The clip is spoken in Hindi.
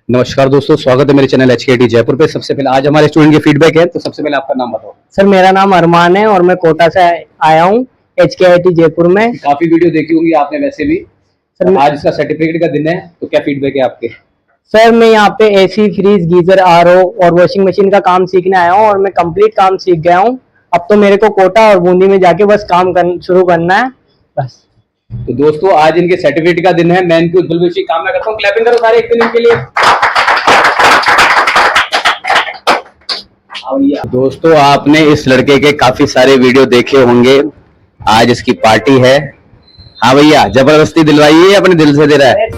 नमस्कार दोस्तों, स्वागत है मेरे चैनल HKT जयपुर पे। सबसे पहले आज हमारे स्टूडेंट के फीडबैक है, तो सबसे पहले आपका नाम बताओ। सर मेरा नाम अरमान है और मैं कोटा से आया हूँ HKT जयपुर में। काफी वीडियो देखी होंगी आपने वैसे भी। सर आज इसका सर्टिफिकेट का दिन है, तो क्या फीडबैक है आपके? सर मैं यहाँ पे AC, फ्रीज, गीजर, RO और वॉशिंग मशीन का काम सीखने आया हूँ और मैं कंप्लीट काम सीख गया हूँ। अब तो मेरे को कोटा और बूंदी में जाके बस काम शुरू करना है बस। तो दोस्तों आज इनके सर्टिफिकेट का दिन है। मैं इनकी उज्जवल भविष्य की कामना करता हूँ। क्लैपिंग करो सारे एक दिन इनके लिए। दोस्तों आपने इस लड़के के काफी सारे वीडियो देखे होंगे। आज इसकी पार्टी है। हाँ भैया, जबरदस्ती दिलवाइए, अपने दिल से दे रहा है।